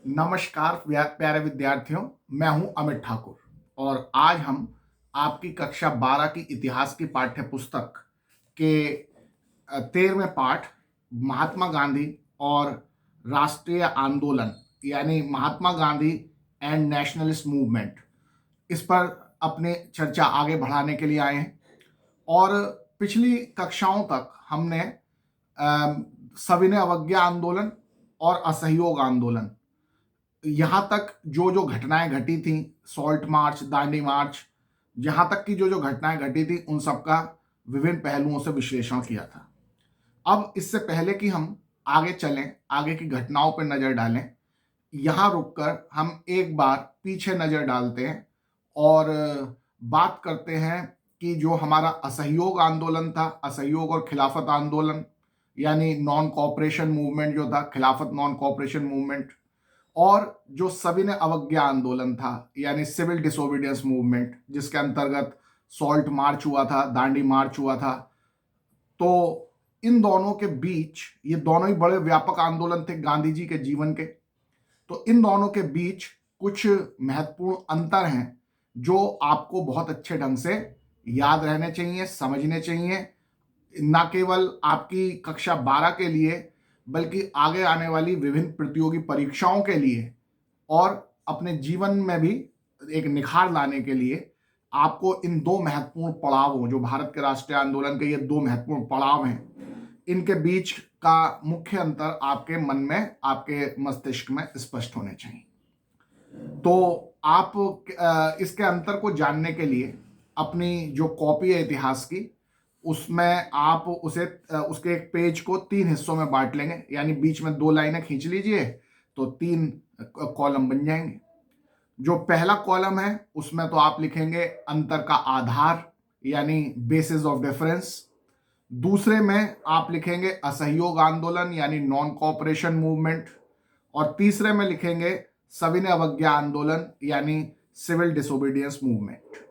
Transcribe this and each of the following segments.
नमस्कार प्यारे विद्यार्थियों। मैं हूं अमित ठाकुर और आज हम आपकी कक्षा 12 की इतिहास की पाठ्य पुस्तक के 13वें पाठ महात्मा गांधी और राष्ट्रीय आंदोलन यानी Mahatma Gandhi and nationalist movement, इस पर अपने चर्चा आगे बढ़ाने के लिए आए हैं। और पिछली कक्षाओं तक हमने सविनय अवज्ञा आंदोलन और असहयोग आंदोलन, यहाँ तक जो जो घटनाएं घटी थी, सॉल्ट मार्च, दांडी मार्च, यहाँ तक की जो जो घटनाएं घटी थी उन सबका विभिन्न पहलुओं से विश्लेषण किया था। अब इससे पहले कि हम आगे चलें, आगे की घटनाओं पर नजर डालें, यहाँ रुककर हम एक बार पीछे नजर डालते हैं और बात करते हैं कि जो हमारा असहयोग आंदोलन था, असहयोग और खिलाफत आंदोलन यानी नॉन कॉपरेशन मूवमेंट जो था, खिलाफत नॉन कॉपरेशन मूवमेंट, और जो सविनय अवज्ञा आंदोलन था यानी सिविल डिसोबीडियंस मूवमेंट, जिसके अंतर्गत सॉल्ट मार्च हुआ था, दांडी मार्च हुआ था। तो इन दोनों के बीच, ये दोनों ही बड़े व्यापक आंदोलन थे गांधी जी के जीवन के, तो इन दोनों के बीच कुछ महत्वपूर्ण अंतर हैं जो आपको बहुत अच्छे ढंग से याद रहने चाहिए, समझने चाहिए, न केवल आपकी कक्षा 12 के लिए बल्कि आगे आने वाली विभिन्न प्रतियोगी परीक्षाओं के लिए और अपने जीवन में भी एक निखार लाने के लिए आपको इन दो महत्वपूर्ण पड़ावों, जो भारत के राष्ट्रीय आंदोलन के ये दो महत्वपूर्ण पड़ाव हैं, इनके बीच का मुख्य अंतर आपके मन में, आपके मस्तिष्क में स्पष्ट होने चाहिए। तो आप इसके अंतर को जानने के लिए अपनी जो कॉपी है इतिहास की, उसमें आप उसके एक पेज को 3 हिस्सों में बांट लेंगे, यानी बीच में 2 लाइनें खींच लीजिए तो 3 कॉलम बन जाएंगे। जो पहला कॉलम है उसमें तो आप लिखेंगे अंतर का आधार यानी बेसिस ऑफ डिफरेंस। दूसरे में आप लिखेंगे असहयोग आंदोलन यानी नॉन कोऑपरेशन मूवमेंट, और तीसरे में लिखेंगे सविनय अवज्ञा आंदोलन यानी सिविल डिसोबीडियंस मूवमेंट।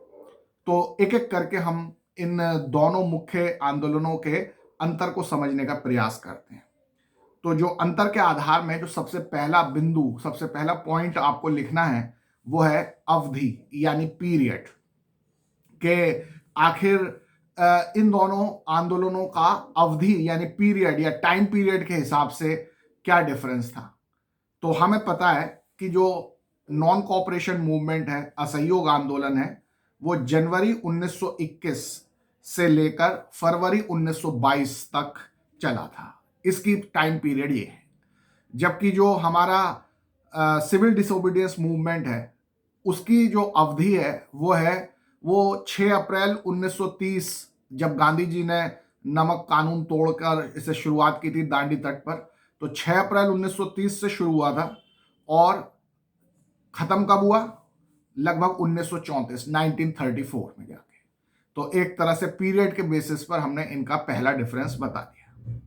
तो एक एक करके हम इन दोनों मुख्य आंदोलनों के अंतर को समझने का प्रयास करते हैं। तो जो अंतर के आधार में जो सबसे पहला बिंदु, सबसे पहला पॉइंट आपको लिखना है वो है अवधि यानी पीरियड, के आखिर इन दोनों आंदोलनों का अवधि यानी पीरियड या टाइम पीरियड के हिसाब से क्या डिफरेंस था। तो हमें पता है कि जो नॉन कोऑपरेशन मूवमेंट है, असहयोग आंदोलन है, वो जनवरी 1921 से लेकर फरवरी 1922 तक चला था। इसकी टाइम पीरियड ये है। जबकि जो हमारा सिविल डिसोबीडियंस मूवमेंट है, उसकी जो अवधि है वो 6 अप्रैल 1930, जब गांधी जी ने नमक कानून तोड़कर इसे शुरुआत की थी दांडी तट पर, तो 6 अप्रैल 1930 से शुरू हुआ था और खत्म कब हुआ? लगभग 1934, 1934 में जाके। तो एक तरह से पीरियड के बेसिस पर हमने इनका पहला डिफरेंस बता दिया।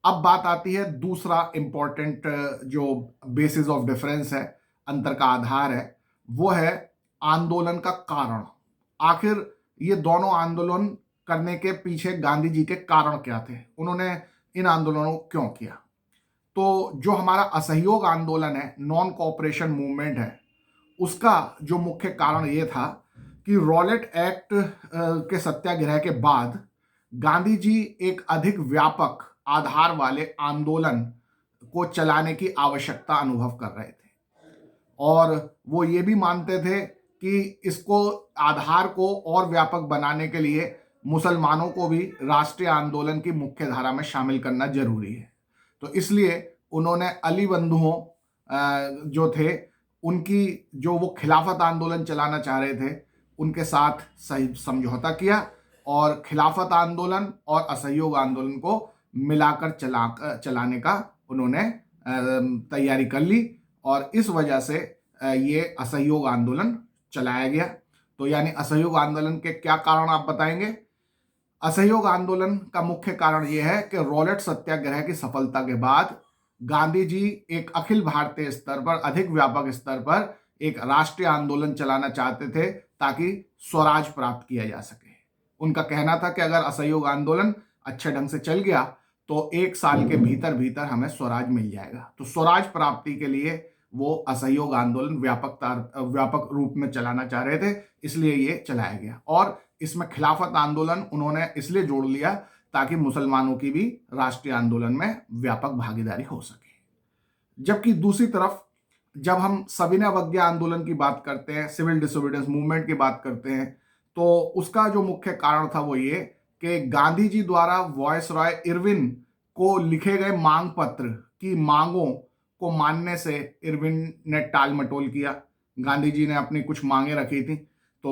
अब बात आती है दूसरा इंपॉर्टेंट जो बेसिस ऑफ डिफरेंस है, अंतर का आधार है, वो है आंदोलन का कारण। आखिर ये दोनों आंदोलन करने के पीछे गांधी जी के कारण क्या थे, उन्होंने इन आंदोलनों को क्यों किया। तो जो हमारा असहयोग आंदोलन है, नॉन कोऑपरेशन मूवमेंट है, उसका जो मुख्य कारण ये था कि रॉलेट एक्ट के सत्याग्रह के बाद गांधी जी एक अधिक व्यापक आधार वाले आंदोलन को चलाने की आवश्यकता अनुभव कर रहे थे, और वो ये भी मानते थे कि इसको, आधार को और व्यापक बनाने के लिए मुसलमानों को भी राष्ट्रीय आंदोलन की मुख्य धारा में शामिल करना जरूरी है। तो इसलिए उन्होंने अली बंधुओं जो थे, उनकी जो वो खिलाफत आंदोलन चलाना चाह रहे थे, उनके साथ सही समझौता किया और खिलाफत आंदोलन और असहयोग आंदोलन को मिलाकर चलाने का उन्होंने तैयारी कर ली, और इस वजह से ये असहयोग आंदोलन चलाया गया। तो यानी असहयोग आंदोलन के क्या कारण आप बताएंगे? असहयोग आंदोलन का मुख्य कारण यह है कि रॉलेट सत्याग्रह की सफलता के बाद गांधी जी एक अखिल भारतीय स्तर पर, अधिक व्यापक स्तर पर एक राष्ट्रीय आंदोलन चलाना चाहते थे ताकि स्वराज प्राप्त किया जा सके। उनका कहना था कि अगर असहयोग आंदोलन अच्छे ढंग से चल गया तो 1 साल के भीतर भीतर हमें स्वराज मिल जाएगा। तो स्वराज प्राप्ति के लिए वो असहयोग आंदोलन व्यापक रूप में चलाना चाह रहे थे, इसलिए ये चलाया गया। और इसमें खिलाफत आंदोलन उन्होंने इसलिए जोड़ लिया ताकि मुसलमानों की भी राष्ट्रीय आंदोलन में व्यापक भागीदारी हो सके। जबकि दूसरी तरफ जब हम सविनय अवज्ञा आंदोलन की बात करते हैं, सिविल डिसोबीडियंस मूवमेंट की बात करते हैं, तो उसका जो मुख्य कारण था वो ये कि गांधी जी द्वारा वॉयसरॉय इरविन को लिखे गए मांग पत्र की मांगों को मानने से इरविन ने टाल मटोल किया। गांधी जी ने अपनी कुछ मांगे रखी थी तो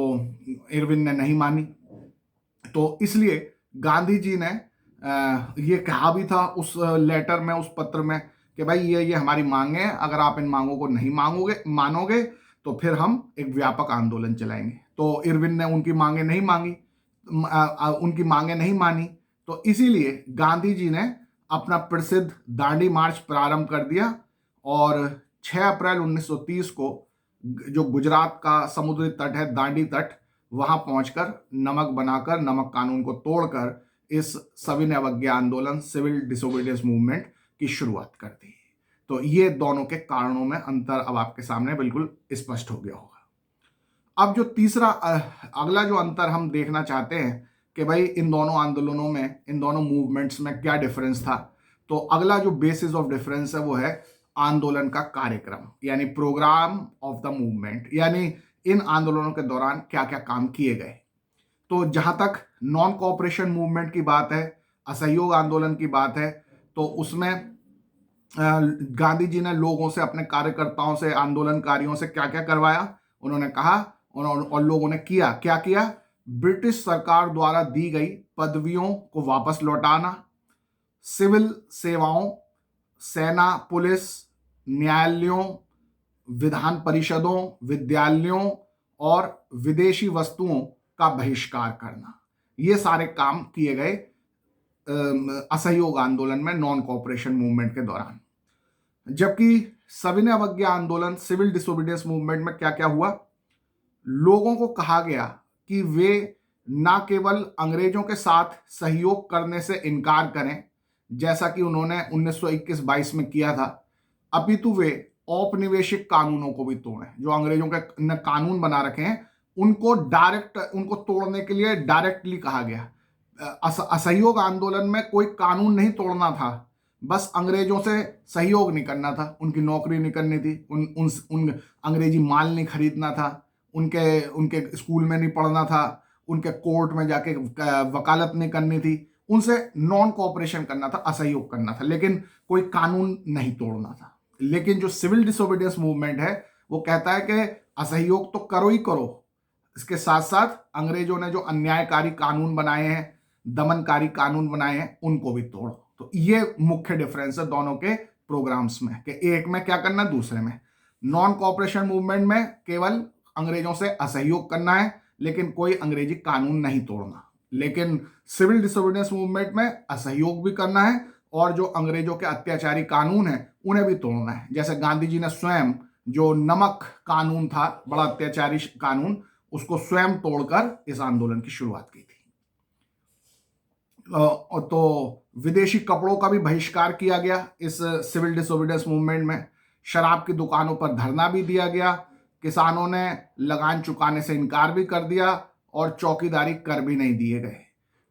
इरविन ने नहीं मानी, तो इसलिए गांधी जी ने ये कहा भी था उस लेटर में, उस पत्र में, कि भाई ये हमारी मांगे हैं, अगर आप इन मांगों को नहीं मानोगे तो फिर हम एक व्यापक आंदोलन चलाएंगे। तो इरविन ने उनकी मांगे नहीं मानी, तो इसीलिए गांधी जी ने अपना प्रसिद्ध दांडी मार्च प्रारंभ कर दिया और 6 अप्रैल 1930 को जो गुजरात का समुद्री तट है, दांडी तट, वहां पहुंचकर नमक बनाकर, नमक कानून को तोड़कर इस सविनय अवज्ञा आंदोलन, सिविल डिसोबीडियंस मूवमेंट की शुरुआत कर दी। तो ये दोनों के कारणों में अंतर अब आपके सामने बिल्कुल स्पष्ट हो गया होगा। अब जो तीसरा अगला जो अंतर हम देखना चाहते हैं कि भाई इन दोनों आंदोलनों में, इन दोनों मूवमेंट्स में क्या डिफरेंस था, तो अगला जो बेसिस ऑफ डिफरेंस है वो है आंदोलन का कार्यक्रम, यानी प्रोग्राम ऑफ द मूवमेंट, यानी इन आंदोलनों के दौरान क्या क्या काम किए गए। तो जहां तक नॉन कोऑपरेशन मूवमेंट की बात है, असहयोग आंदोलन की बात है, तो उसमें गांधी जी ने लोगों से, अपने कार्यकर्ताओं से, आंदोलनकारियों से क्या क्या करवाया, उन्होंने कहा और लोगों ने किया, क्या किया? ब्रिटिश सरकार द्वारा दी गई पदवियों को वापस लौटाना, सिविल सेवाओं, सेना, पुलिस, न्यायालयों, विधान परिषदों, विद्यालयों और विदेशी वस्तुओं का बहिष्कार करना, ये सारे काम किए गए असहयोग आंदोलन में, नॉन कोऑपरेशन मूवमेंट के दौरान। जबकि सविनय अवज्ञा आंदोलन, सिविल डिसोबीडियंस मूवमेंट में क्या क्या हुआ? लोगों को कहा गया कि वे ना केवल अंग्रेजों के साथ सहयोग करने से इनकार करें, जैसा कि उन्होंने 1921-22 में किया था, अपितु वे औपनिवेशिक कानूनों को भी तोड़ें। जो अंग्रेजों के कानून बना रखे हैं उनको तोड़ने के लिए डायरेक्टली कहा गया। असहयोग आंदोलन में कोई कानून नहीं तोड़ना था, बस अंग्रेजों से सहयोग नहीं करना था, उनकी नौकरी नहीं करनी थी, उन अंग्रेजी माल नहीं खरीदना था, उनके स्कूल में नहीं पढ़ना था, उनके कोर्ट में जाके वकालत नहीं करनी थी, उनसे नॉन कोऑपरेशन करना था, असहयोग करना था, लेकिन कोई कानून नहीं तोड़ना था। लेकिन जो सिविल डिसोबीडियंस मूवमेंट है वो कहता है कि असहयोग तो करो ही करो, इसके साथ साथ अंग्रेजों ने जो अन्यायकारी कानून बनाए हैं, दमनकारी कानून बनाए हैं, उनको भी तोड़ो। तो ये मुख्य डिफरेंस है दोनों के प्रोग्राम्स में, कि एक में क्या करना, दूसरे में। नॉन कोऑपरेशन मूवमेंट में केवल अंग्रेजों से असहयोग करना है, लेकिन कोई अंग्रेजी कानून नहीं तोड़ना। लेकिन सिविल डिसोबीडियंस मूवमेंट में असहयोग भी करना है और जो अंग्रेजों के अत्याचारी कानून हैं उन्हें भी तोड़ना है। जैसे गांधी जी ने स्वयं जो नमक कानून था, बड़ा अत्याचारी कानून, उसको स्वयं तोड़कर इस आंदोलन की शुरुआत की थी। तो विदेशी कपड़ों का भी बहिष्कार किया गया इस सिविल डिसोबीडियंस मूवमेंट में। शराब की दुकानों पर धरना भी दिया गया, किसानों ने लगान चुकाने से इनकार भी कर दिया और चौकीदारी कर भी नहीं दिए गए।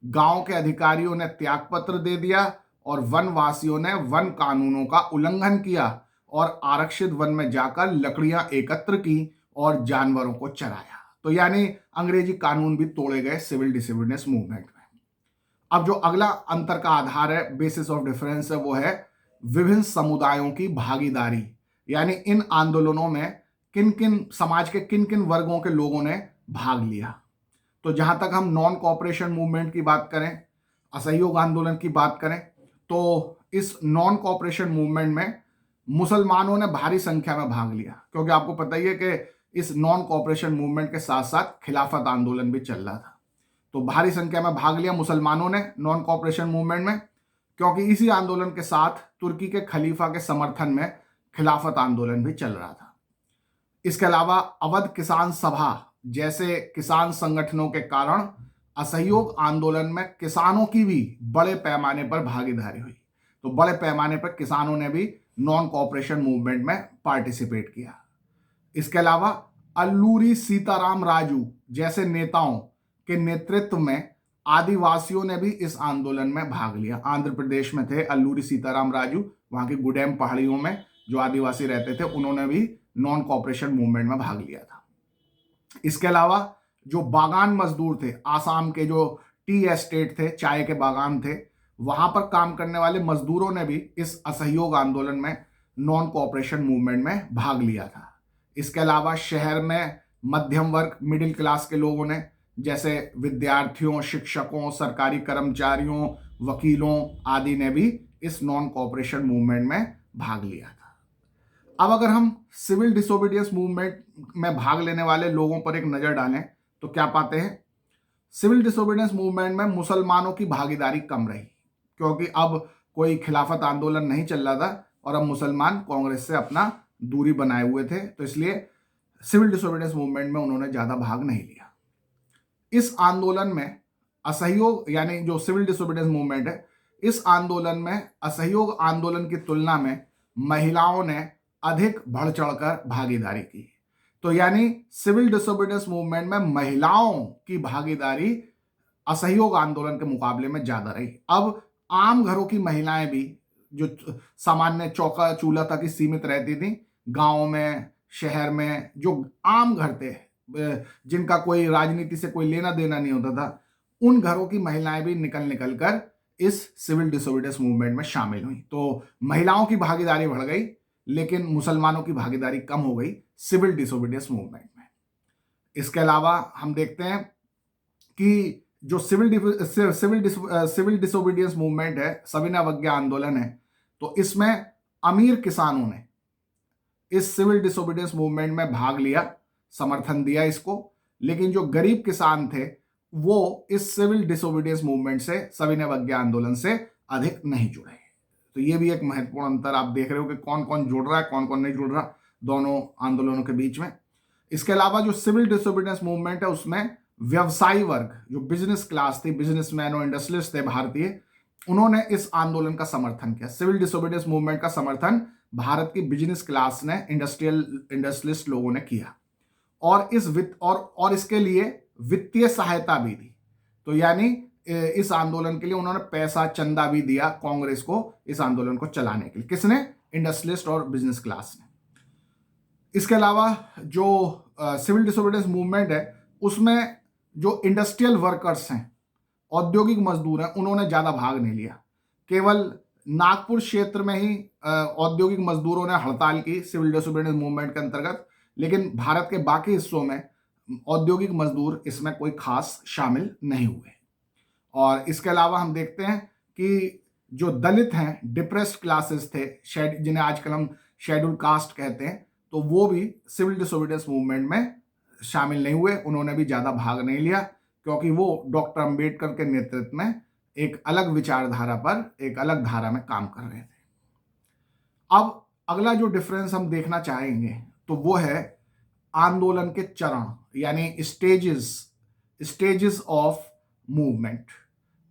गांव के अधिकारियों ने त्यागपत्र दे दिया और वनवासियों ने वन कानूनों का उल्लंघन किया और आरक्षित वन में जाकर लकड़ियां एकत्र की और जानवरों को चराया। तो यानी अंग्रेजी कानून भी तोड़े गए सिविल डिसोबीडियंस मूवमेंट में। अब जो अगला अंतर का आधार है, बेसिस ऑफ डिफरेंस है, वो है विभिन्न समुदायों की भागीदारी, यानी इन आंदोलनों में किन किन समाज के किन किन वर्गों के लोगों ने भाग लिया। तो जहां तक हम नॉन कोऑपरेशन मूवमेंट की बात करें, असहयोग आंदोलन की बात करें, तो इस नॉन कोऑपरेशन मूवमेंट में मुसलमानों ने भारी संख्या में भाग लिया, क्योंकि आपको पता ही है कि इस नॉन कोऑपरेशन मूवमेंट के साथ साथ खिलाफत आंदोलन भी चल रहा था। तो भारी संख्या में भाग लिया मुसलमानों ने नॉन कोऑपरेशन मूवमेंट में, क्योंकि इसी आंदोलन के साथ तुर्की के खलीफा के समर्थन में खिलाफत आंदोलन भी चल रहा था। इसके अलावा अवध किसान सभा जैसे किसान संगठनों के कारण असहयोग आंदोलन में किसानों की भी बड़े पैमाने पर भागीदारी हुई। तो बड़े पैमाने पर किसानों ने भी नॉन कोऑपरेशन मूवमेंट में पार्टिसिपेट किया। इसके अलावा अल्लूरी सीताराम राजू जैसे नेताओं के नेतृत्व में आदिवासियों ने भी इस आंदोलन में भाग लिया। आंध्र प्रदेश में थे अल्लूरी सीताराम राजू, वहां की गुडेम पहाड़ियों में जो आदिवासी रहते थे, उन्होंने भी नॉन कोऑपरेशन मूवमेंट में भाग लिया था। इसके अलावा जो बागान मजदूर थे, आसाम के जो टी एस्टेट थे, चाय के बागान थे, वहां पर काम करने वाले मजदूरों ने भी इस असहयोग आंदोलन में नॉन कोऑपरेशन मूवमेंट में भाग लिया था। इसके अलावा शहर में मध्यम वर्ग, मिडिल क्लास के लोगों ने, जैसे विद्यार्थियों, शिक्षकों, सरकारी कर्मचारियों, वकीलों आदि ने भी इस नॉन कोऑपरेशन मूवमेंट में भाग लिया था। अब अगर हम सिविल डिसोबीडियंस मूवमेंट में भाग लेने वाले लोगों पर एक नजर डालें तो क्या पाते हैं? सिविल डिसोबीडियंस मूवमेंट में मुसलमानों की भागीदारी कम रही, क्योंकि अब कोई खिलाफत आंदोलन नहीं चल रहा था और अब मुसलमान कांग्रेस से अपना दूरी बनाए हुए थे, तो इसलिए सिविल डिसोबीडियंस मूवमेंट में उन्होंने ज्यादा भाग नहीं लिया। इस आंदोलन में असहयोग, यानी जो सिविल डिसोबीडियंस मूवमेंट है, इस आंदोलन में असहयोग आंदोलन की तुलना में महिलाओं ने अधिक बढ़ चढ़कर भागीदारी की। तो यानी सिविल डिसोबीडियंस मूवमेंट में महिलाओं की भागीदारी असहयोग आंदोलन के मुकाबले में ज्यादा रही। अब आम घरों की महिलाएं भी, जो सामान्य चौका चूल्हा तक ही सीमित रहती थी, गांव में, शहर में जो आम घर थे, जिनका कोई राजनीति से कोई लेना देना नहीं होता था, उन घरों की महिलाएं भी निकल निकल कर इस सिविल डिसोबीडियंस मूवमेंट में शामिल हुई। तो महिलाओं की भागीदारी बढ़ गई, लेकिन मुसलमानों की भागीदारी कम हो गई सिविल डिसोबीडियंस मूवमेंट में। इसके अलावा हम देखते हैं कि जो सिविल डिसोबीडियंस मूवमेंट है, सविनय अवज्ञा आंदोलन है, तो इसमें अमीर किसानों ने इस सिविल डिसोबीडियंस मूवमेंट में भाग लिया, समर्थन दिया इसको, लेकिन जो गरीब किसान थे वो इस सिविल डिसोबीडियंस मूवमेंट से, सविनय अवज्ञा आंदोलन से अधिक नहीं जुड़े। तो ये भी एक महत्वपूर्ण अंतर आप देख रहे हो कि कौन कौन जुड़ रहा है, कौन कौन नहीं जुड़ रहा दोनों आंदोलनों के बीच में। इसके अलावा जो सिविल डिसोबीडियंस मूवमेंट है उसमें व्यवसायी वर्ग, जो बिजनेस क्लास थी, बिजनेसमैन और इंडस्ट्रियलिस्ट थे भारतीय, उन्होंने इस आंदोलन का समर्थन किया। सिविल डिसोबीडियंस मूवमेंट का समर्थन भारत की बिजनेस क्लास ने, इंडस्ट्रियलिस्ट लोगों ने किया, और इसके लिए वित्तीय सहायता भी दी। तो यानी इस आंदोलन के लिए उन्होंने पैसा, चंदा भी दिया कांग्रेस को इस आंदोलन को चलाने के लिए। किसने? इंडस्ट्रियलिस्ट और बिजनेस क्लास ने। इसके अलावा जो सिविल डिसोबीडियंस मूवमेंट है उसमें जो इंडस्ट्रियल वर्कर्स हैं, औद्योगिक मजदूर हैं, उन्होंने ज्यादा भाग नहीं लिया। केवल नागपुर क्षेत्र में ही औद्योगिक मजदूरों ने हड़ताल की सिविल डिसोबीडियंस मूवमेंट के अंतर्गत, लेकिन भारत के बाकी हिस्सों में औद्योगिक मजदूर इसमें कोई खास शामिल नहीं हुए। और इसके अलावा हम देखते हैं कि जो दलित हैं, डिप्रेस्ड क्लासेस थे, जिन्हें आजकल हम शेड्यूल कास्ट कहते हैं, तो वो भी सिविल डिसोबीडियंस मूवमेंट में शामिल नहीं हुए, उन्होंने भी ज्यादा भाग नहीं लिया, क्योंकि वो डॉक्टर अंबेडकर के नेतृत्व में एक अलग विचारधारा पर, एक अलग धारा में काम कर रहे थे। अब अगला जो डिफरेंस हम देखना चाहेंगे तो वो है आंदोलन के चरण, यानी स्टेजेस ऑफ मूवमेंट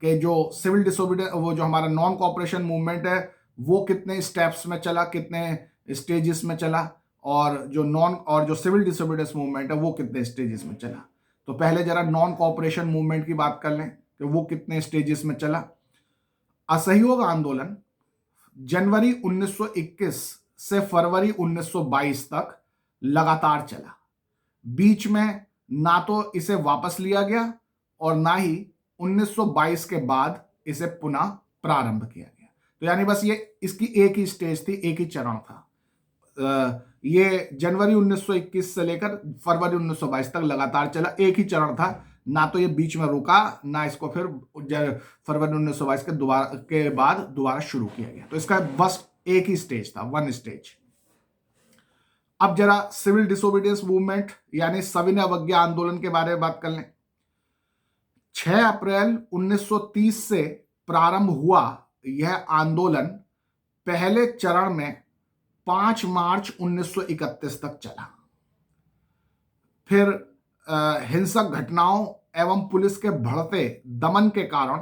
के। जो सिविल डिसोबीडियंस, वो जो हमारा नॉन कोऑपरेशन मूवमेंट है, वो कितने स्टेप्स में चला, कितने स्टेजेस में चला, और जो सिविल डिसोबीडियंस मूवमेंट है वो कितने स्टेजेस में चला। तो पहले जरा नॉन कोऑपरेशन मूवमेंट की बात कर लें कि वो कितने स्टेजेस में चला। असहयोग आंदोलन जनवरी 1921 से फरवरी 1922 तक लगातार चला। बीच में ना तो इसे वापस लिया गया और ना ही 1922 के बाद इसे पुनः प्रारंभ किया गया। तो यानी बस ये इसकी एक ही स्टेज थी, एक ही चरण था। ये जनवरी 1921 से लेकर फरवरी 1922 तक लगातार चला, एक ही चरण था, ना तो ये बीच में रुका, ना इसको फिर फरवरी 1922 के बाद दोबारा शुरू किया गया। तो इसका बस एक ही स्टेज था, वन स्टेज। अब जरा सिविल डिसोबीडियंस मूवमेंट यानी सविनय अवज्ञा आंदोलन के बारे में बात कर लें। 6 अप्रैल 1930 से प्रारंभ हुआ यह आंदोलन पहले चरण में 5 मार्च 1931 तक चला। फिर हिंसक घटनाओं एवं पुलिस के बढ़ते दमन के कारण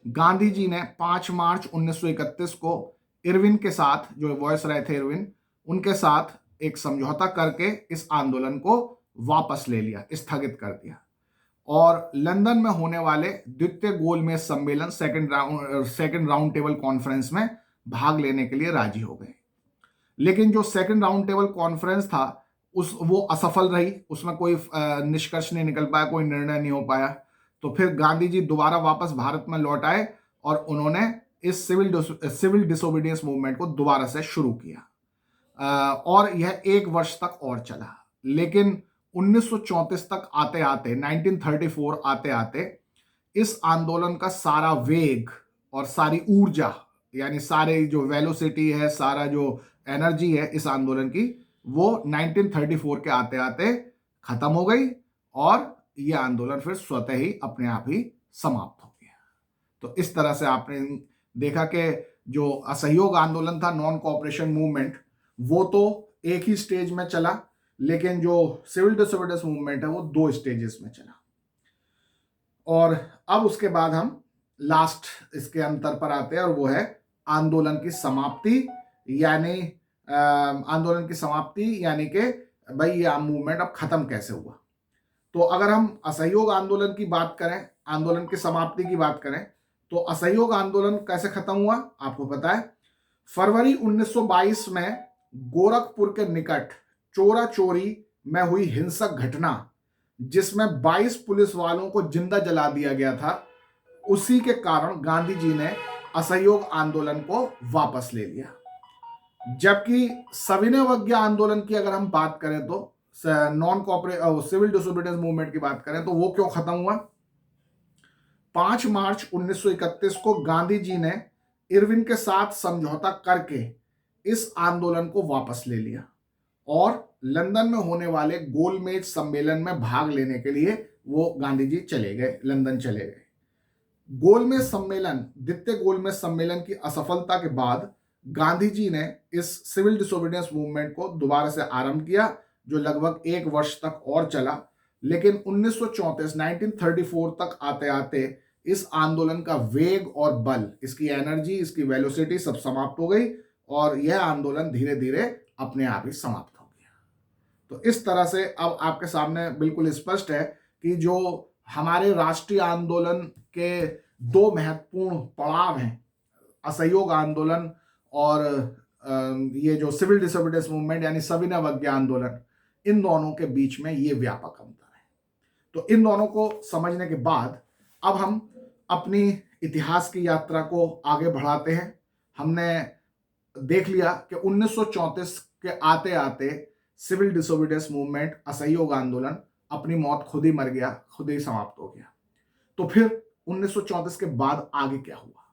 गांधी जी ने 5 मार्च 1931 को इरविन के साथ, जो वॉयसराय थे इरविन, उनके साथ एक समझौता करके इस आंदोलन को वापस ले लिया, स्थगित कर दिया और लंदन में होने वाले द्वितीय गोलमेज सम्मेलन, सेकंड राउंड टेबल कॉन्फ्रेंस में भाग लेने के लिए राजी हो गए। लेकिन जो सेकंड राउंड टेबल कॉन्फ्रेंस था वो असफल रही, उसमें कोई निष्कर्ष नहीं निकल पाया, कोई निर्णय नहीं हो पाया। तो फिर गांधी जी दोबारा वापस भारत में लौट आए और उन्होंने इस सिविल डिसोबीडियंस मूवमेंट को दोबारा से शुरू किया और यह 1 वर्ष तक और चला। लेकिन 1934 तक आते आते, 1934 आते आते इस आंदोलन का सारा वेग और सारी ऊर्जा, यानी सारे जो वेलोसिटी है, सारा जो एनर्जी है इस आंदोलन की, वो 1934 के आते आते खत्म हो गई और यह आंदोलन फिर स्वतः ही अपने आप ही समाप्त हो गया। तो इस तरह से आपने देखा कि जो असहयोग आंदोलन था, नॉन कोऑपरेशन मूवमेंट, वो तो एक ही स्टेज में चला, लेकिन जो सिविल डिसोबीडियंस मूवमेंट है वो 2 स्टेजेस में चला। और अब उसके बाद हम लास्ट इसके अंतर पर आते हैं और वो है आंदोलन की समाप्ति, यानी यानी कि भाई ये मूवमेंट अब खत्म कैसे हुआ। तो अगर हम असहयोग आंदोलन की बात करें, आंदोलन की समाप्ति की बात करें, तो असहयोग आंदोलन कैसे खत्म हुआ आपको पता है। फरवरी 1922 में गोरखपुर के निकट चोरा चोरी में हुई हिंसक घटना, जिसमें 22 पुलिस वालों को जिंदा जला दिया गया था, उसी के कारण गांधी जी ने असहयोग आंदोलन को वापस ले लिया। जबकि सविनय अवज्ञा आंदोलन की अगर हम बात करें, तो non cooperative civil disobedience movement की बात करें, तो वो क्यों खत्म हुआ। 5 मार्च 1931 को गांधी जी ने इरविन के साथ समझौता करके इस आंदोलन को वापस ले लिया और लंदन में होने वाले गोलमेज सम्मेलन में भाग लेने के लिए वो गांधी जी चले गए, लंदन चले गए। गोलमेज सम्मेलन, द्वितीय गोलमेज सम्मेलन की असफलता के बाद गांधी जी ने इस सिविल डिसोबीडियंस मूवमेंट को दोबारा से आरंभ किया, जो लगभग 1 वर्ष तक और चला। लेकिन 1934 तक आते आते इस आंदोलन का वेग और बल, इसकी एनर्जी, इसकी वेलोसिटी सब समाप्त हो गई और यह आंदोलन धीरे धीरे अपने आप ही समाप्त हो गया। तो इस तरह से अब आपके सामने बिल्कुल स्पष्ट है कि जो हमारे राष्ट्रीय आंदोलन के 2 महत्वपूर्ण पड़ाव हैं, असहयोग आंदोलन और ये जो सिविल डिसोबीडियंस मूवमेंट यानी सविनय अवज्ञा आंदोलन, इन दोनों के बीच में ये व्यापक अंतर है। तो इन दोनों को समझने के बाद अब हम अपनी इतिहास की यात्रा को आगे बढ़ाते हैं। हमने देख लिया कि 1934 के आते आते सिविल डिसोबीडियंस मूवमेंट, असहयोग आंदोलन अपनी मौत खुद ही मर गया, खुद ही समाप्त हो गया। तो फिर 1934 के बाद आगे क्या हुआ।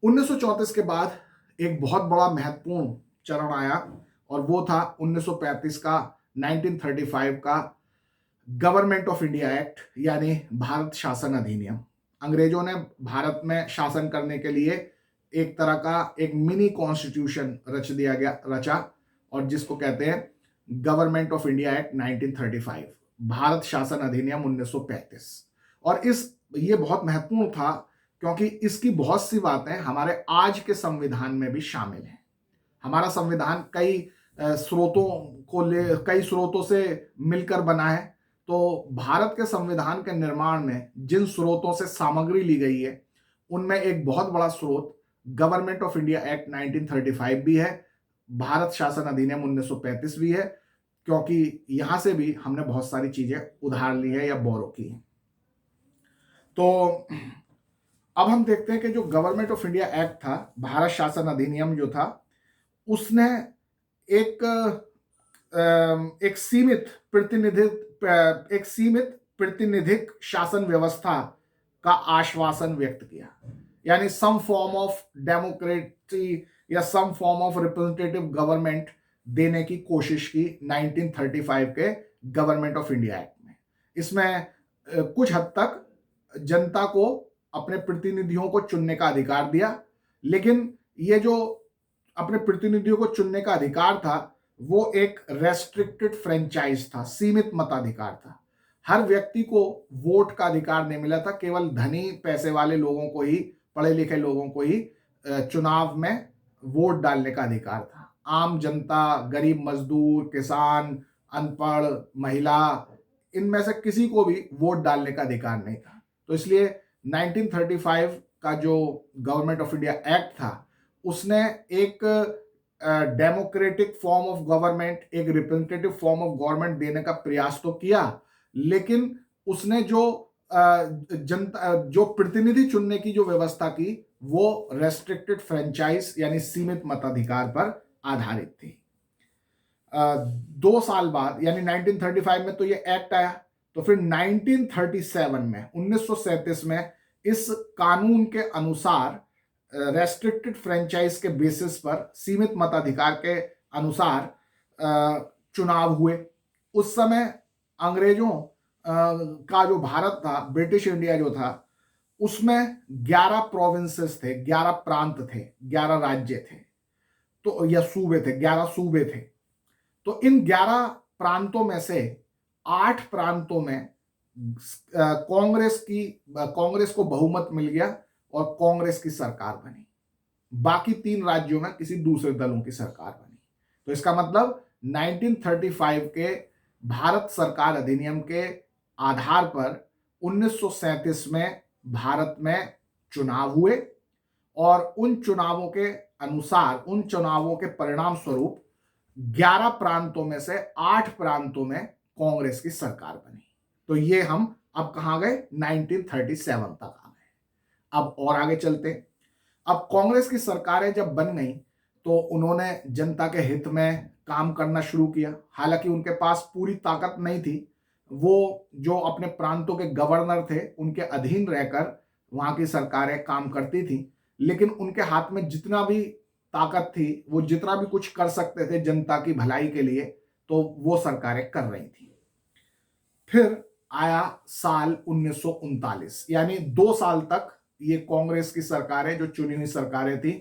1934 के बाद एक बहुत बड़ा महत्वपूर्ण चरण आया और वो था 1935 का, 1935 का गवर्नमेंट ऑफ इंडिया एक्ट, यानी भारत शासन अधिनियम। अंग्रेजों ने भारत में शासन करने के लिए एक तरह का एक मिनी कॉन्स्टिट्यूशन रचा और जिसको कहते हैं government of India act 1935, Bharat शासन अधिनियम 1935। और ये बहुत महत्वपूर्ण था क्योंकि इसकी बहुत सी बातें हमारे आज के संविधान में भी शामिल हैं। हमारा संविधान कई स्रोतों से मिलकर बना है। तो भारत के संविधान के निर्माण में जिन स्रोतों से सामग्री ली गई है, उनमें एक बहुत बड़ा स्रोत गवर्नमेंट ऑफ इंडिया एक्ट 1935 भी है, भारत शासन अधिनियम 1935 भी है, क्योंकि यहां से भी हमने बहुत सारी चीजें उधार ली है या बोरो की है। तो अब हम देखते हैं कि जो गवर्नमेंट ऑफ इंडिया एक्ट था, भारत शासन अधिनियम जो था, उसने एक सीमित प्रतिनिधिक शासन व्यवस्था का आश्वासन व्यक्त किया, यानी सम फॉर्म ऑफ डेमोक्रेसी या some form of representative government देने की कोशिश की 1935 के गवर्नमेंट ऑफ इंडिया एक्ट में। इसमें कुछ हद तक जनता को अपने प्रतिनिधियों को चुनने का अधिकार दिया, लेकिन ये जो अपने प्रतिनिधियों को चुनने का अधिकार था वो एक रेस्ट्रिक्टेड फ्रेंचाइज था, सीमित मताधिकार था। हर व्यक्ति को वोट का अधिकार नहीं मिला था, केवल धनी पैसे वाले लोगों को ही, पढ़े लिखे लोगों को ही चुनाव में वोट डालने का अधिकार था। आम जनता, गरीब मजदूर, किसान, अनपढ़, महिला, इनमें से किसी को भी वोट डालने का अधिकार नहीं था। तो इसलिए 1935 का जो गवर्नमेंट ऑफ इंडिया एक्ट था, उसने एक डेमोक्रेटिक फॉर्म ऑफ गवर्नमेंट, एक रिप्रेजेंटेटिव फॉर्म ऑफ गवर्नमेंट देने का प्रयास तो किया, लेकिन उसने जो जनता, जो प्रतिनिधि चुनने की जो व्यवस्था की, वो रेस्ट्रिक्टेड फ्रेंचाइज यानी सीमित मताधिकार पर आधारित थी। 2 साल बाद यानी 1935 में तो ये एक्ट आया, तो फिर 1937 में, 1937 में इस कानून के अनुसार रेस्ट्रिक्टेड फ्रेंचाइज के बेसिस पर, सीमित मताधिकार के अनुसार चुनाव हुए। उस समय अंग्रेजों का जो भारत था, ब्रिटिश इंडिया जो था, उसमें 11 प्रोविंसेस थे, 11 प्रांत थे, 11 राज्य थे, तो या सूबे थे, 11 सूबे थे। तो इन 11 प्रांतों में से 8 प्रांतों में कांग्रेस को बहुमत मिल गया और कांग्रेस की सरकार बनी। बाकी 3 राज्यों में किसी दूसरे दलों की सरकार बनी। तो इसका मतलब 1935 के भारत सरकार अधिनियम के आधार पर 1937 में भारत में चुनाव हुए और उन चुनावों के अनुसार, उन चुनावों के परिणाम स्वरूप 11 प्रांतों में से 8 प्रांतों में कांग्रेस की सरकार बनी। तो ये हम अब कहां गए, 1937 तक आ गए। अब और आगे चलते। अब कांग्रेस की सरकारें जब बन गई तो उन्होंने जनता के हित में काम करना शुरू किया। हालांकि उनके पास पूरी ताकत नहीं थी, वो जो अपने प्रांतों के गवर्नर थे उनके अधीन रहकर वहां की सरकारें काम करती थी, लेकिन उनके हाथ में जितना भी ताकत थी, वो जितना भी कुछ कर सकते थे जनता की भलाई के लिए, तो वो सरकारें कर रही थी। फिर आया साल 1939, यानी 2 साल तक ये कांग्रेस की सरकारें, जो चुनी हुई सरकारें थी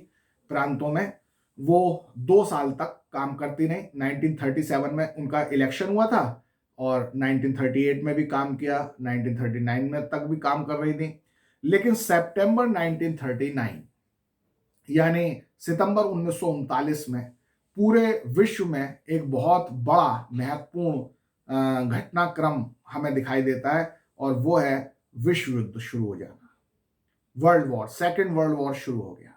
प्रांतों में, वो 2 साल तक काम करती नहीं। 1937 में उनका इलेक्शन हुआ था और 1938 में भी काम किया, 1939 में तक भी काम कर रही थी। लेकिन सितंबर 1939 यानी सितंबर 1939 में पूरे विश्व में एक बहुत बड़ा महत्वपूर्ण घटनाक्रम हमें दिखाई देता है, और वो है विश्व युद्ध शुरू हो जाना। World war, second world war शुरू हो गया।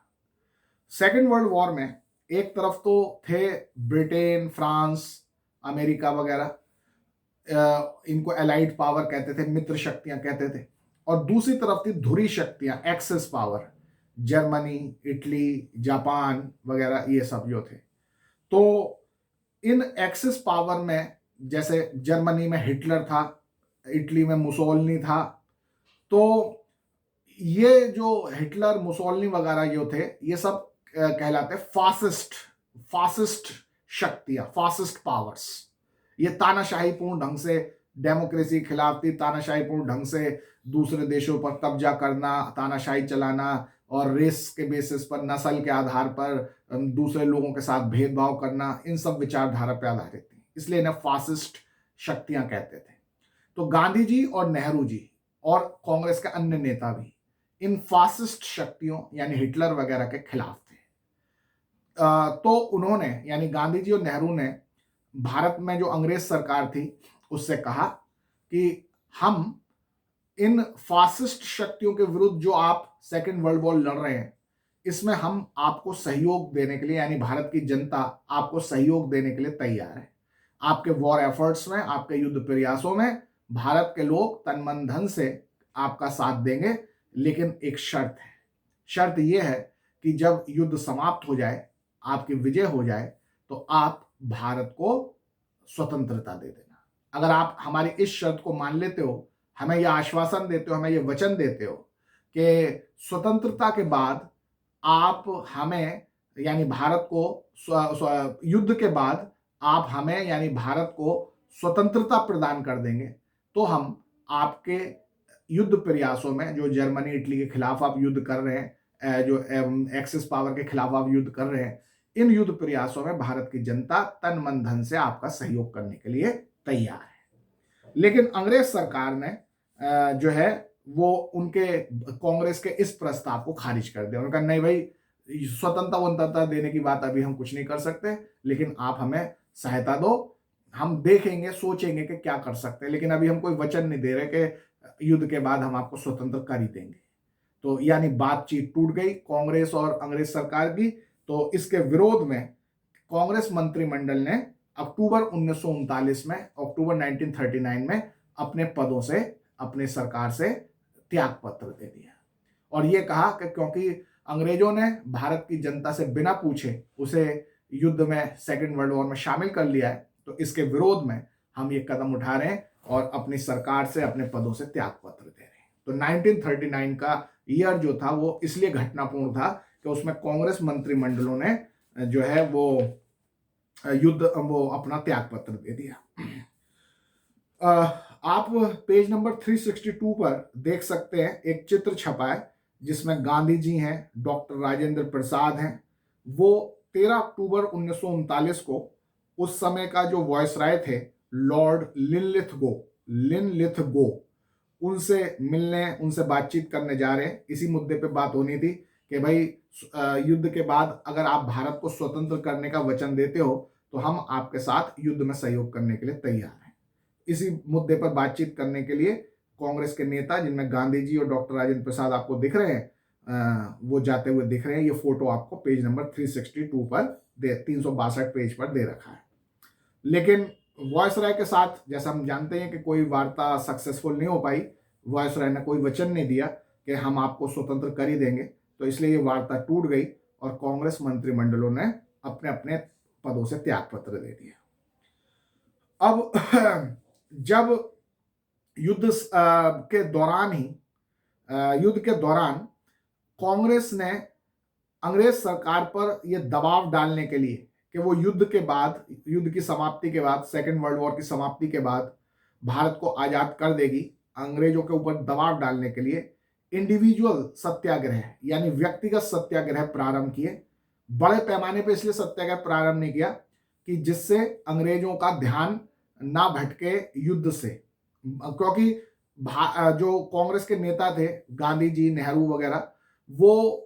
सेकेंड वर्ल्ड वॉर में एक तरफ तो थे ब्रिटेन, फ्रांस, अमेरिका वगैरह, इनको एलाइड पावर कहते थे, मित्र शक्तियां कहते थे, और दूसरी तरफ थी धुरी शक्तियां, axis power, Germany, Italy, Japan वगैरह, ये सब जो थे। तो इन एक्सेस पावर में, जैसे जर्मनी में हिटलर था, इटली में मुसोलिनी था, तो ये जो हिटलर, मुसोलिनी वगैरह जो थे, ये सब कहलाते फासिस्ट शक्तियां, फासिस्ट पावर्स। ये तानाशाहीपूर्ण ढंग से डेमोक्रेसी के खिलाफ थी, तानाशाहीपूर्ण ढंग से दूसरे देशों पर कब्जा करना, तानाशाही चलाना, और रेस के बेसिस पर, नस्ल के आधार पर दूसरे लोगों के साथ भेदभाव करना, इन सब विचारधारा पर आधारित थी, इसलिए इन्हें फासिस्ट शक्तियां कहते थे। तो गांधी जी और नेहरू जी और कांग्रेस के अन्य नेता भी इन फासिस्ट शक्तियों यानी हिटलर वगैरह के खिलाफ थे। तो उन्होंने, यानी गांधी जी और नेहरू ने, भारत में जो अंग्रेज सरकार थी उससे कहा कि हम इन फासिस्ट शक्तियों के विरुद्ध जो आप सेकेंड वर्ल्ड वॉर लड़ रहे हैं, इसमें हम आपको सहयोग देने के लिए, यानी भारत की जनता आपको सहयोग देने के लिए तैयार है। आपके वॉर एफर्ट्स में, आपके युद्ध प्रयासों में भारत के लोग तन मन धन से आपका साथ देंगे, लेकिन एक शर्त है। शर्त यह है कि जब युद्ध समाप्त हो जाए, आपकी विजय हो जाए, तो आप भारत को स्वतंत्रता दे देना। अगर आप हमारी इस शर्त को मान लेते हो, हमें यह आश्वासन देते हो, हमें यह वचन देते हो कि स्वतंत्रता के बाद आप हमें, यानी भारत को, युद्ध के बाद आप हमें, यानी भारत को स्वतंत्रता प्रदान कर देंगे, तो हम आपके युद्ध प्रयासों में, जो जर्मनी, इटली के खिलाफ आप युद्ध कर रहे हैं, जो एक्सिस पावर के खिलाफ आप युद्ध कर रहे हैं, इन युद्ध प्रयासों में भारत की जनता तन मन धन से आपका सहयोग करने के लिए तैयार है। लेकिन अंग्रेज सरकार ने जो है वो उनके कांग्रेस के इस प्रस्ताव को खारिज कर दिया। उन्होंने कहा नहीं भाई, स्वतंत्रता देने की बात अभी हम कुछ नहीं कर सकते, लेकिन आप हमें सहायता दो, हम देखेंगे, सोचेंगे कि क्या कर सकते हैं, लेकिन अभी हम कोई वचन नहीं दे रहे कि युद्ध के बाद हम आपको स्वतंत्र कर ही देंगे। तो यानी बातचीत टूट गई कांग्रेस और अंग्रेज सरकार की। तो इसके विरोध में कांग्रेस मंत्रिमंडल ने अक्टूबर 1939 में, अक्टूबर 1939 में अपने पदों से, अपने सरकार से त्याग पत्र दे दिया और यह कहा कि क्योंकि अंग्रेजों ने भारत की जनता से बिना पूछे उसे युद्ध में, सेकेंड वर्ल्ड वॉर में शामिल कर लिया है, तो इसके विरोध में हम ये कदम उठा रहे हैं और अपनी सरकार से, अपने पदों से त्याग पत्र दे रहे हैं। तो 1939 का ईयर जो था वो इसलिए घटनापूर्ण था कि उसमें कांग्रेस मंत्रिमंडलों ने जो है वो अपना त्याग पत्र दे दिया। आप पेज नंबर 362 पर देख सकते हैं, एक चित्र छपा है जिसमें गांधी जी हैं, डॉक्टर राजेंद्र प्रसाद हैं। वो 13 अक्टूबर 1939 को उस समय का जो वॉयसराय थे लॉर्ड लिनलिथगो, उनसे मिलने, उनसे बातचीत करने जा रहे हैं। इसी मुद्दे पे बात होनी थी कि भाई युद्ध के बाद अगर आप भारत को स्वतंत्र करने का वचन देते हो तो हम आपके साथ युद्ध में सहयोग करने के लिए तैयार हैं। इसी मुद्दे पर बातचीत करने के लिए कांग्रेस के नेता, जिनमें गांधी जी और डॉक्टर राजेंद्र प्रसाद आपको दिख रहे हैं, वो जाते हुए दिख रहे हैं। ये फोटो आपको पेज नंबर 362 पर 362 पेज पर दे रखा है। लेकिन वॉयसराय के साथ, जैसा हम जानते हैं कि कोई वार्ता सक्सेसफुल नहीं हो पाई, वॉयसराय ने कोई वचन नहीं दिया कि हम आपको स्वतंत्र कर ही देंगे, तो इसलिए ये वार्ता टूट गई और कांग्रेस मंत्रिमंडलों ने अपने अपने पदों से त्याग पत्र दे दिया। अब जब युद्ध के दौरान कांग्रेस ने अंग्रेज सरकार पर यह दबाव डालने के लिए कि वो युद्ध की समाप्ति के बाद, सेकेंड वर्ल्ड वॉर की समाप्ति के बाद भारत को आजाद कर देगी, अंग्रेजों के ऊपर दबाव डालने के लिए इंडिविजुअल सत्याग्रह यानी व्यक्तिगत सत्याग्रह प्रारंभ किए। बड़े पैमाने पर इसलिए सत्याग्रह प्रारंभ नहीं किया कि जिससे अंग्रेजों का ध्यान ना भटके युद्ध से, क्योंकि जो कांग्रेस के नेता थे, गांधी जी, नेहरू वगैरह, वो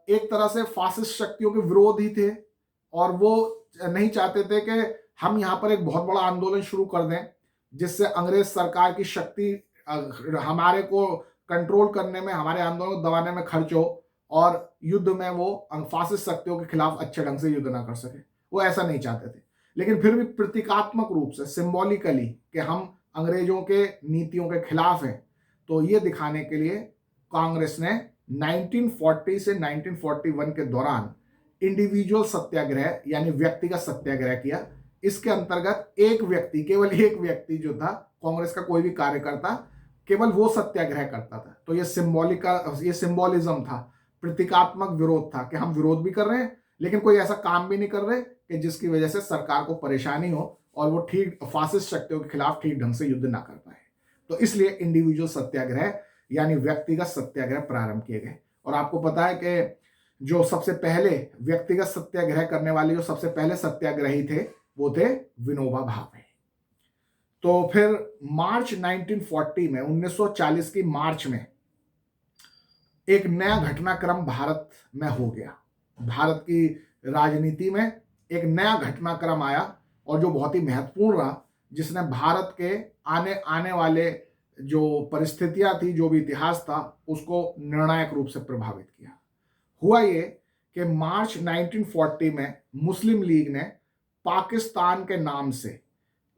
एक तरह से फासिस्ट शक्तियों के विरोध ही थे और वो नहीं चाहते थे कि हम यहाँ पर एक बहुत बड़ा आंदोलन शुरू कर दें जिससे अंग्रेज सरकार की शक्ति हमारे को कंट्रोल करने में, हमारे आंदोलन को दबाने में खर्च हो और युद्ध में वो फासिस्ट शक्तियों के खिलाफ अच्छे ढंग से युद्ध ना कर सके। वो ऐसा नहीं चाहते थे, लेकिन फिर भी प्रतीकात्मक रूप से, सिंबॉलिकली, कि हम अंग्रेजों के नीतियों के खिलाफ हैं, तो ये दिखाने के लिए कांग्रेस ने 1940 से 1941 के दौरान इंडिविजुअल सत्याग्रह यानी व्यक्तिगत सत्याग्रह किया। इसके अंतर्गत केवल एक व्यक्ति जो था, कांग्रेस का कोई भी कार्यकर्ता, केवल वो सत्याग्रह करता था। तो ये सिंबॉलिज्म था, प्रतीकात्मक विरोध था कि हम विरोध भी कर रहे हैं लेकिन कोई ऐसा काम भी नहीं कर रहे कि जिसकी वजह से सरकार को परेशानी हो और वो ठीक फासिस्ट शक्तियों के खिलाफ ठीक ढंग से युद्ध ना कर पाए। तो इसलिए इंडिविजुअल सत्याग्रह यानी व्यक्तिगत सत्याग्रह प्रारंभ किए गए। और आपको पता है कि जो सबसे पहले व्यक्तिगत सत्याग्रह करने वाले, जो सबसे पहले सत्याग्रही थे, वो थे विनोबा भावे। तो फिर मार्च 1940 में, 1940 की मार्च में एक नया घटनाक्रम भारत में हो गया। भारत की राजनीति में एक नया घटनाक्रम आया और जो बहुत ही महत्वपूर्ण रहा, जिसने भारत के आने वाले जो परिस्थितियां थी, जो भी इतिहास था, उसको निर्णायक रूप से प्रभावित किया। हुआ ये कि मार्च 1940 में मुस्लिम लीग ने पाकिस्तान के नाम से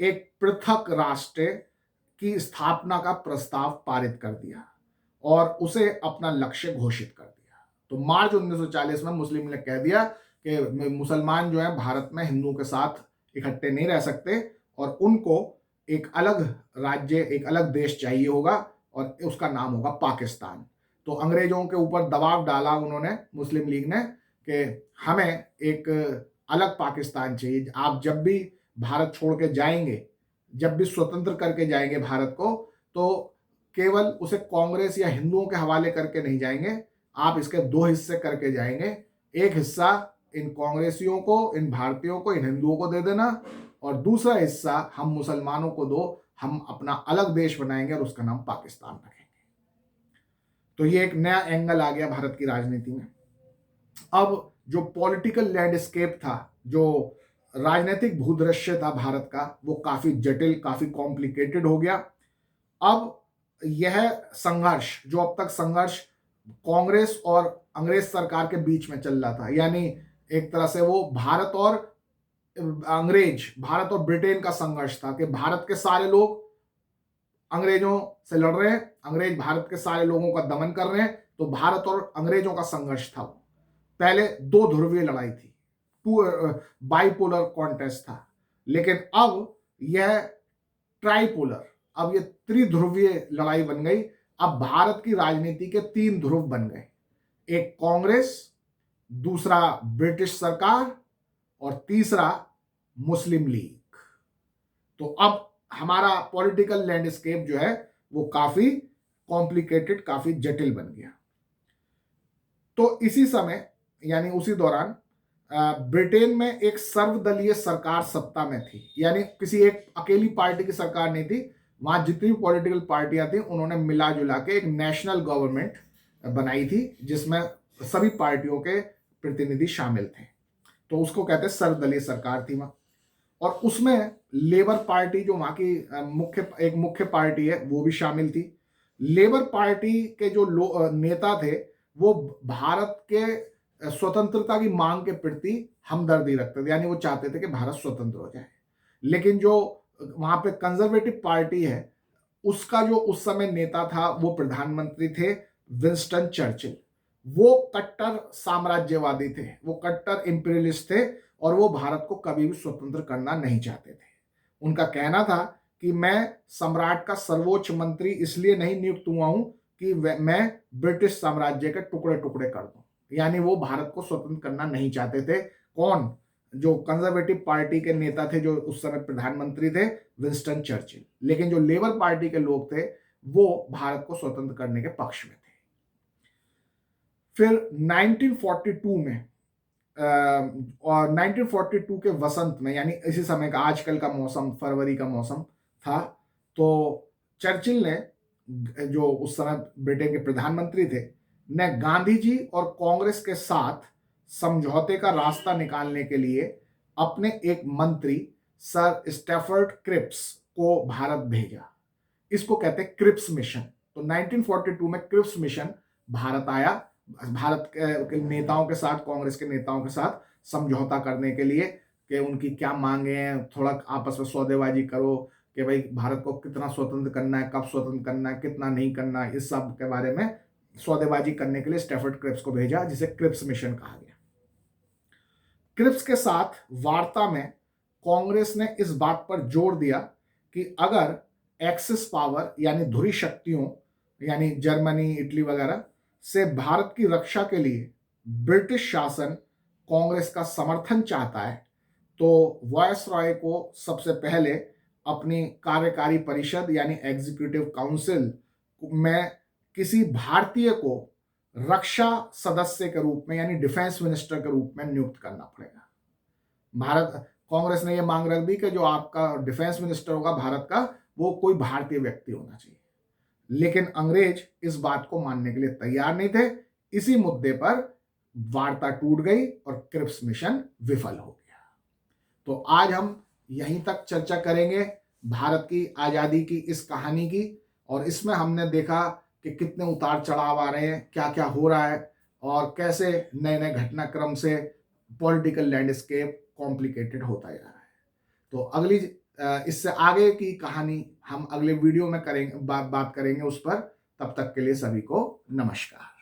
एक पृथक राष्ट्र की स्थापना का प्रस्ताव पारित कर दिया और उसे अपना लक्ष्य घोषित कर दिया। तो मार्च 1940 में मुस्लिम ने कह दिया कि मुसलमान जो है भारत में हिंदुओं के साथ इकट्ठे नहीं रह सकते और उनको एक अलग राज्य, एक अलग देश चाहिए होगा और उसका नाम होगा पाकिस्तान। तो अंग्रेजों के ऊपर दबाव डाला उन्होंने, मुस्लिम लीग ने, कि हमें एक अलग पाकिस्तान चाहिए। आप जब भी भारत छोड़ के जाएंगे, जब भी स्वतंत्र करके जाएंगे भारत को, तो केवल उसे कांग्रेस या हिंदुओं के हवाले करके नहीं जाएंगे, आप इसके दो हिस्से करके जाएंगे। एक हिस्सा इन कांग्रेसियों को, इन भारतीयों को, इन हिंदुओं को दे देना और दूसरा हिस्सा हम मुसलमानों को दो, हम अपना अलग देश बनाएंगे और उसका नाम पाकिस्तान रखेंगे। तो ये एक नया एंगल आ गया भारत की राजनीति में। अब जो पॉलिटिकल लैंडस्केप था, जो राजनीतिक भूदृश्य था भारत का, वो काफी जटिल, काफी कॉम्प्लिकेटेड हो गया। अब यह संघर्ष, जो अब तक संघर्ष कांग्रेस और अंग्रेज सरकार के बीच में चल रहा था, यानी एक तरह से वो भारत और ब्रिटेन का संघर्ष था कि भारत के सारे लोग अंग्रेजों से लड़ रहे हैं, अंग्रेज भारत के सारे लोगों का दमन कर रहे हैं, तो भारत और अंग्रेजों का संघर्ष था। पहले दो ध्रुवीय लड़ाई थी, टू बाइपोलर कॉन्टेस्ट था, लेकिन अब यह ट्राइपोलर, अब ये त्रिध्रुवीय लड़ाई बन गई। अब भारत की राजनीति के तीन ध्रुव बन गए, एक कांग्रेस, दूसरा ब्रिटिश सरकार और तीसरा मुस्लिम लीग। तो अब हमारा पॉलिटिकल लैंडस्केप जो है वो काफी कॉम्प्लिकेटेड, काफी जटिल बन गया। तो इसी समय, यानी उसी दौरान ब्रिटेन में एक सर्वदलीय सरकार सत्ता में थी, यानी किसी एक अकेली पार्टी की सरकार नहीं थी। वहां जितनी भी पॉलिटिकल पार्टियां थी उन्होंने मिला जुला के एक नेशनल गवर्नमेंट बनाई थी, जिसमें सभी पार्टियों के प्रतिनिधि शामिल थे। तो उसको कहते हैं सर्वदलीय सरकार थी वहां। और उसमें लेबर पार्टी, जो वहां की एक मुख्य पार्टी है, वो भी शामिल थी। लेबर पार्टी के जो नेता थे वो भारत के स्वतंत्रता की मांग के प्रति हमदर्दी रखते थे, यानी वो चाहते थे कि भारत स्वतंत्र हो जाए। लेकिन जो वहां पे कंजर्वेटिव पार्टी है, उसका जो उस समय नेता था वो प्रधानमंत्री थे विंस्टन चर्चिल। वो कट्टर साम्राज्यवादी थे, वो कट्टर इंपीरियलिस्ट थे, और वो भारत को कभी भी स्वतंत्र करना नहीं चाहते थे। उनका कहना था कि मैं सम्राट का सर्वोच्च मंत्री इसलिए नहीं नियुक्त हुआ हूं कि मैं ब्रिटिश साम्राज्य के टुकड़े टुकड़े कर दूं, यानी वो भारत को स्वतंत्र करना नहीं चाहते थे। कौन? जो कंजर्वेटिव पार्टी के नेता थे, जो उस समय प्रधानमंत्री थे, विंस्टन चर्चिल। लेकिन जो लेबर पार्टी के लोग थे वो भारत को स्वतंत्र करने के पक्ष में थे। फिर 1942 में और 1942 के वसंत में, यानी इसी समय का आजकल का मौसम, फरवरी का मौसम था, तो चर्चिल ने, जो उस समय ब्रिटेन के प्रधानमंत्री थे, ने गांधी जी और कांग्रेस के साथ समझौते का रास्ता निकालने के लिए अपने एक मंत्री सर स्टैफर्ड क्रिप्स को भारत भेजा। इसको कहते हैं क्रिप्स मिशन। तो 1942 में क्रिप्स मिशन भारत आया, भारत के नेताओं के साथ, कांग्रेस के नेताओं के साथ समझौता करने के लिए कि उनकी क्या मांगे हैं, थोड़ा आपस में सौदेबाजी करो कि भाई भारत को कितना स्वतंत्र करना है, कब स्वतंत्र करना है, कितना नहीं करना है, इस सब के बारे में सौदेबाजी करने के लिए स्टैफर्ड क्रिप्स को भेजा, जिसे क्रिप्स मिशन कहा गया। क्रिप्स के साथ वार्ता में कांग्रेस ने इस बात पर जोर दिया कि अगर एक्सिस पावर, यानी धुरी शक्तियों, यानी जर्मनी, इटली वगैरह से भारत की रक्षा के लिए ब्रिटिश शासन कांग्रेस का समर्थन चाहता है, तो वायसरॉय को सबसे पहले अपनी कार्यकारी परिषद, यानी एग्जीक्यूटिव काउंसिल में किसी भारतीय को रक्षा सदस्य के रूप में, यानी डिफेंस मिनिस्टर के रूप में नियुक्त करना पड़ेगा। भारत कांग्रेस ने यह मांग रख दी कि जो आपका डिफेंस मिनिस्टर होगा भारत का, वो कोई भारतीय व्यक्ति होना चाहिए। लेकिन अंग्रेज इस बात को मानने के लिए तैयार नहीं थे। इसी मुद्दे पर वार्ता टूट गई और क्रिप्स मिशन विफल हो गया। तो आज हम यहीं तक चर्चा करेंगे भारत की आजादी की इस कहानी की, और इसमें हमने देखा कि कितने उतार चढ़ाव आ रहे हैं, क्या क्या हो रहा है, और कैसे नए नए घटनाक्रम से पॉलिटिकल लैंडस्केप कॉम्प्लिकेटेड होता जा रहा है। तो अगली इससे आगे की कहानी हम अगले वीडियो में करेंगे, बात करेंगे उस पर। तब तक के लिए सभी को नमस्कार।